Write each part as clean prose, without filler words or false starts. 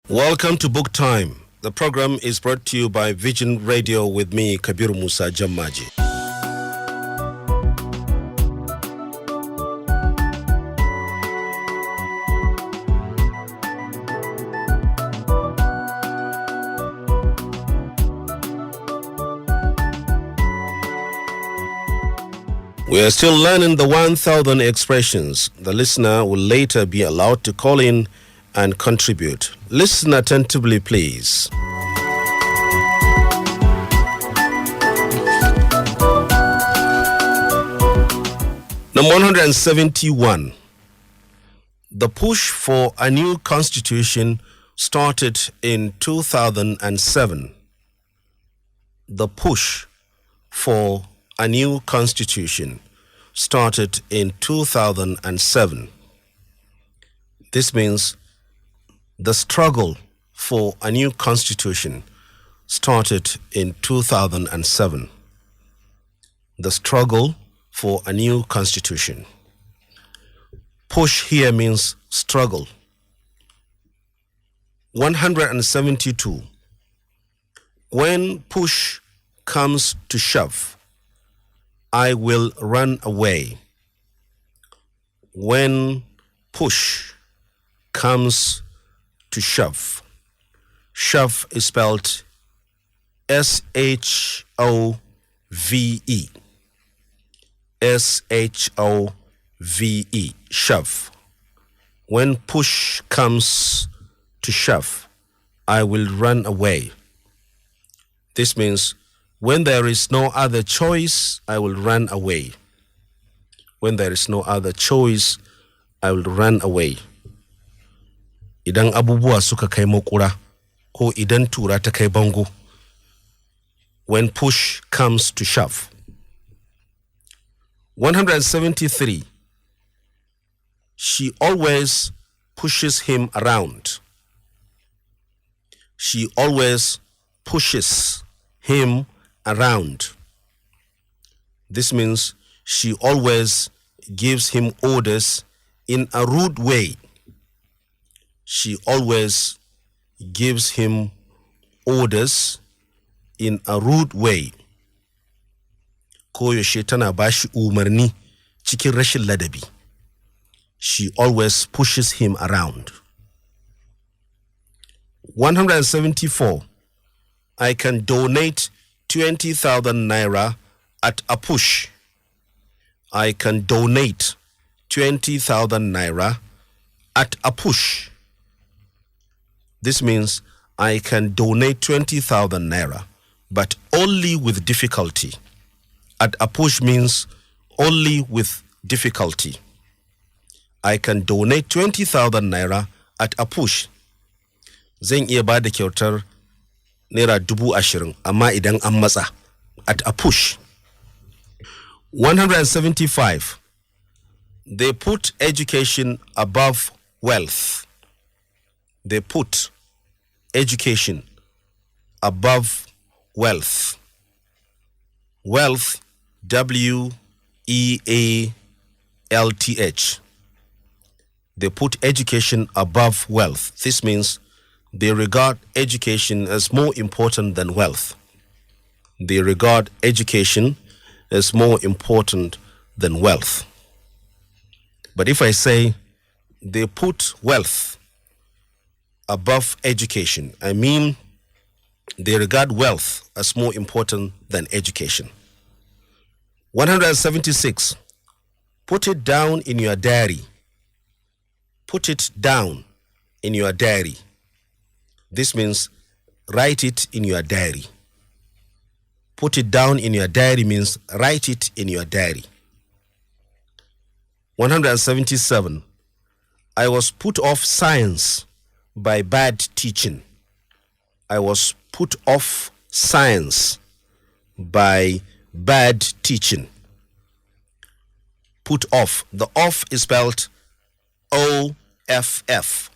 Welcome to Book Time. The program is brought to you by Vision Radio with me, Kabiru Musa Jammaje. We are still learning the 1,000 expressions. The listener will later be allowed to call in and contribute. Listen attentively, please. Number 171. The push for a new constitution started in 2007. The push for a new constitution started in 2007. This means the struggle for a new constitution started in 2007. The struggle for a new constitution. Push here means struggle. 172. When push comes to shove, I will run away. When push comes to shove. Shove is spelled S-H-O-V-E. S-H-O-V-E. Shove. When push comes to shove, I will run away. This means when there is no other choice, I will run away. When there is no other choice, I will run away. Idan abubuwa suka kai makura, ko idan tura ta kai bango. When push comes to shove. 173. She always pushes him around. She always pushes him around. This means she always gives him orders in a rude way. She always gives him orders in a rude way. Koyaushe tana bashi umarni cikin rashin ladabi. She always pushes him around. 174. I can donate 20,000 naira at a push. I can donate 20,000 naira at a push. This means I can donate 20,000 naira, but only with difficulty. At a push means only with difficulty. I can donate 20,000 naira at a push. Zan iya bada kyautar naira 20,000 amma idan an matsa. At a push. 175. They put education above wealth. They put education above wealth. Wealth, W-E-A-L-T-H. They put education above wealth. This means they regard education as more important than wealth. They regard education as more important than wealth. But if I say they put wealth above education, I mean they regard wealth as more important than education. 176. Put it down in your diary. Put it down in your diary. This means write it in your diary. Put it down in your diary means write it in your diary. 177. I was put off science by bad teaching. I was put off science by bad teaching. Put off. The off is spelled O-F-F.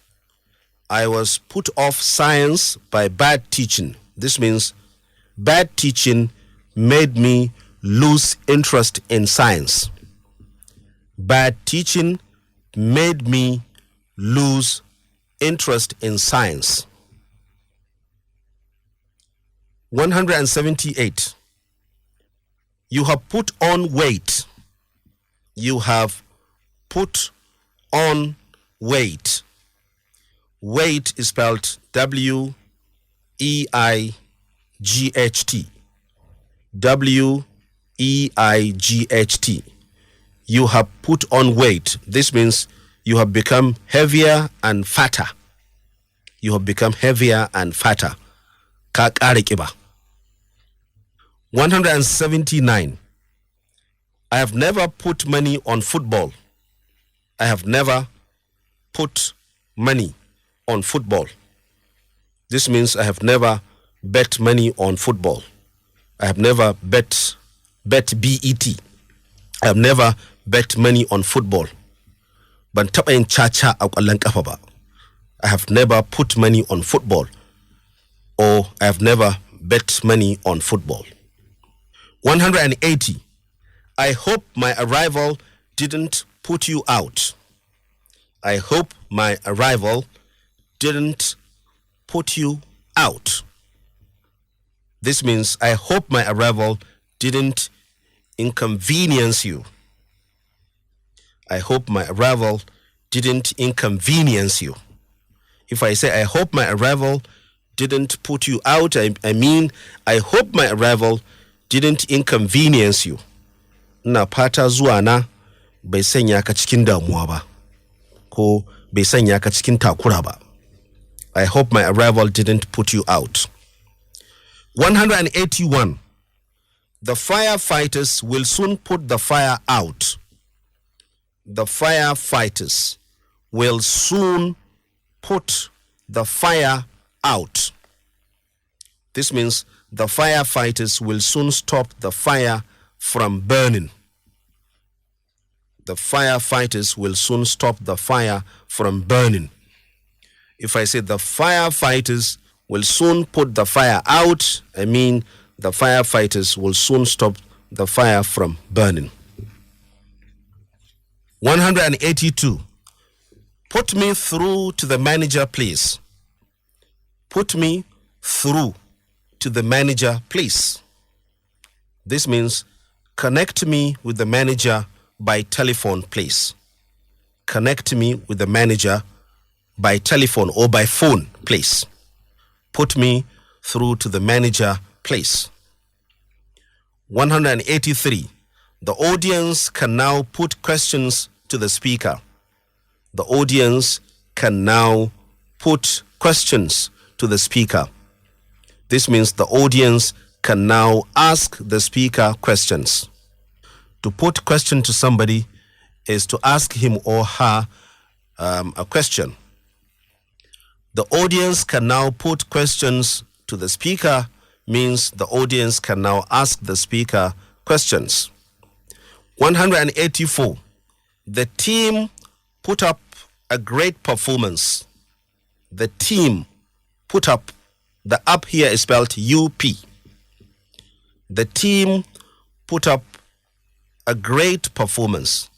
I was put off science by bad teaching. This means bad teaching made me lose interest in science. Bad teaching made me lose interest in science. 178. You have put on weight. You have put on weight. Weight is spelled W-E-I-G-H-T. W-E-I-G-H-T. You have put on weight. This means you have become heavier and fatter. You have become heavier and fatter. Ka ƙara ƙiba. 179. I have never put money on football. I have never put money on football. This means I have never bet money on football. I have never bet B-E-T. I have never bet money on football. Ban taɓa yin caca a ƙwallon ƙafa ba. I have never put money on football. Or I have never bet money on football. 180. I hope my arrival didn't put you out. I hope my arrival didn't put you out. This means I hope my arrival didn't inconvenience you. I hope my arrival didn't inconvenience you. If I say I hope my arrival didn't put you out, I mean I hope my arrival didn't inconvenience you. Ina fata zuwa na bai sanya ka cikin damuwa ba, ko bai sanya ka cikin takura ba. I hope my arrival didn't put you out. 181. The firefighters will soon put the fire out. The firefighters will soon put the fire out. This means the firefighters will soon stop the fire from burning. The firefighters will soon stop the fire from burning. If I say the firefighters will soon put the fire out, I mean the firefighters will soon stop the fire from burning. 182. Put me through to the manager, please. Put me through to the manager, please. This means connect me with the manager by telephone, please. Connect me with the manager by telephone or by phone, please. Put me through to the manager, please. 183. The audience can now put questions to the speaker. The audience can now put questions to the speaker. This means the audience can now ask the speaker questions. To put question to somebody is to ask him or her a question. The audience can now put questions to the speaker means the audience can now ask the speaker questions. 184. The team put up a great performance. The team put up, the up here is spelled U-P. The team put up a great performance.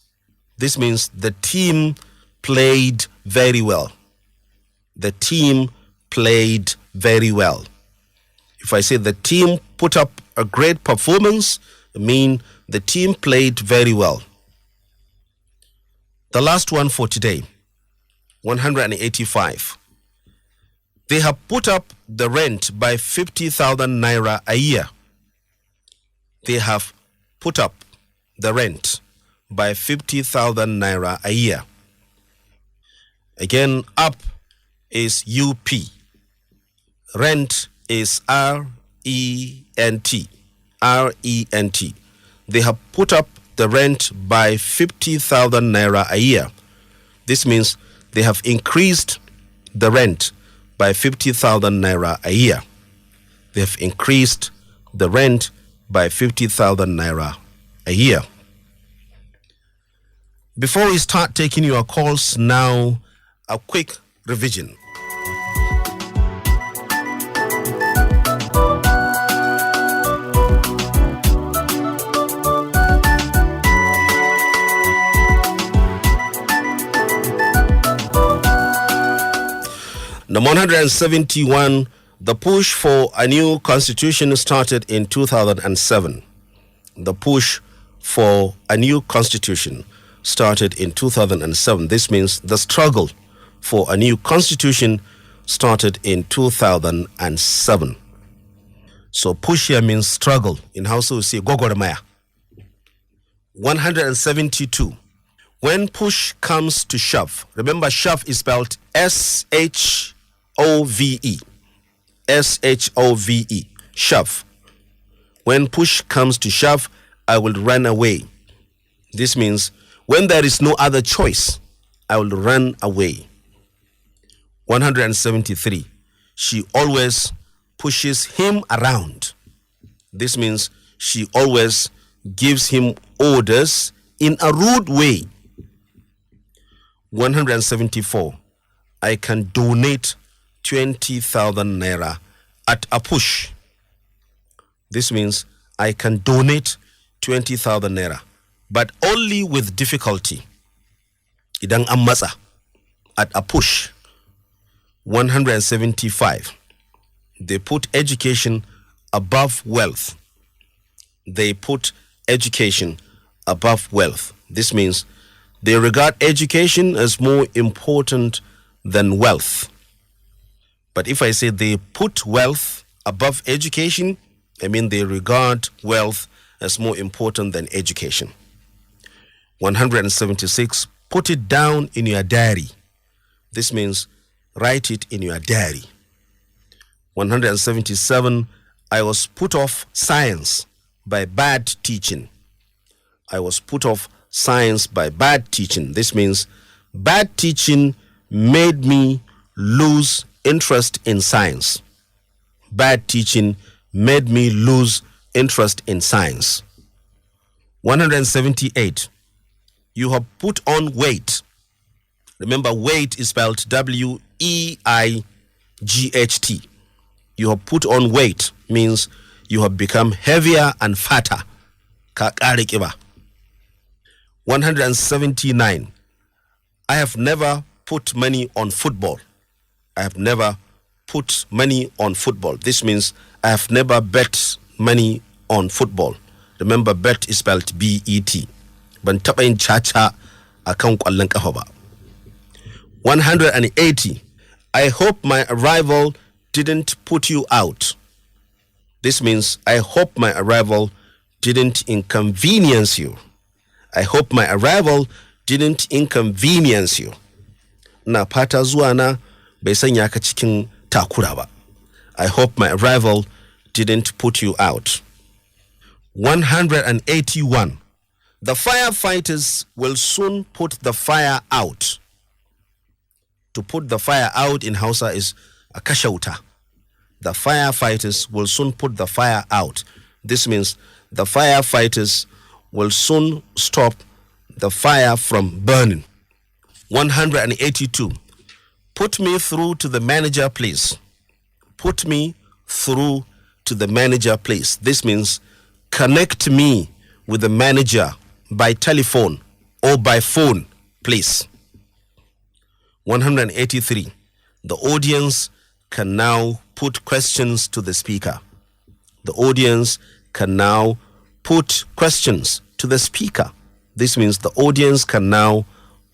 This means the team played very well. The team played very well. If I say the team put up a great performance, I mean the team played very well. The last one for today, 185. They have put up the rent by 50,000 naira a year. They have put up the rent by 50,000 naira a year. Again, up is U-P. Rent is R-E-N-T. R-E-N-T. They have put up the rent by 50,000 naira a year. This means they have increased the rent by 50,000 naira a year. They have increased the rent by 50,000 naira a year. Before we start taking your calls now, a quick revision. Number 171, The push for a new constitution started in 2007. The push for a new constitution started in 2007. This means the struggle for a new constitution started in 2007. So push here means struggle. In Hausa we say gogoramaya. 172. When push comes to shove, remember shove is spelled S-H-O-V-E. S-H-O-V-E. Shove. When push comes to shove, I will run away. This means when there is no other choice, I will run away. 173. She always pushes him around. This means she always gives him orders in a rude way. 174. I can donate 20,000 naira at a push. This means I can donate 20,000 naira, but only with difficulty. Idang amasa at a push. 175. They put education above wealth. They put education above wealth. This means they regard education as more important than wealth. But if I say they put wealth above education, I mean they regard wealth as more important than education. 176. Put it down in your diary. This means write it in your diary. 177. I was put off science by bad teaching. I was put off science by bad teaching. This means bad teaching made me lose interest in science. Bad teaching made me lose interest in science. 178. You have put on weight. Remember, weight is spelled W-E-I-G-H-T. You have put on weight means you have become heavier and fatter. 179. I have never put money on football. I have never put money on football. This means I have never bet money on football. Remember, bet is spelled B-E-T. Ban taɓa yin caca akan ƙwallon ƙafa ba. 180. I hope my arrival didn't put you out. This means I hope my arrival didn't inconvenience you. I hope my arrival didn't inconvenience you. Na fata zuwa na bai sanya ka cikin takura ba. I hope my arrival didn't put you out. 181. The firefighters will soon put the fire out. To put the fire out in Hausa is a kashe wuta. The firefighters will soon put the fire out. This means the firefighters will soon stop the fire from burning. 182. Put me through to the manager, please. Put me through to the manager, please. This means connect me with the manager by telephone or by phone, please. 183. The audience can now put questions to the speaker. The audience can now put questions to the speaker. This means the audience can now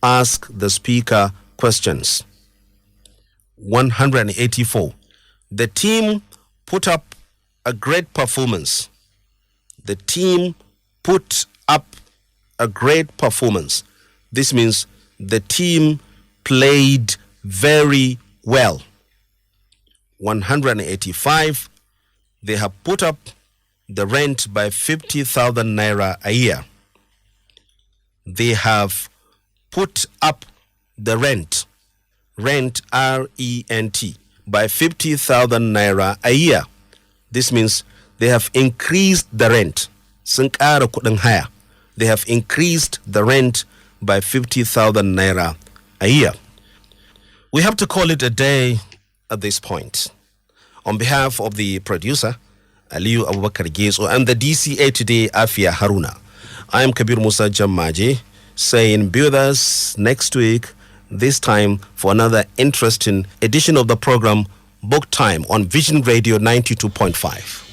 ask the speaker questions. 184. The team put up a great performance. The team put up a great performance. This means the team played very well. 185. They have put up the rent by 50,000 naira a year. They have put up the rent, R-E-N-T, by 50,000 naira a year. This means they have increased the rent. Sun ƙara kuɗin haya. They have increased the rent by 50,000 naira a year. We have to call it a day at this point. On behalf of the producer, Aliyu Abubakar Gezo, and the DCA today, Afia Haruna, I am Kabiru Musa Jammaje, saying be with us next week, this time for another interesting edition of the program Book time on Vision Radio 92.5.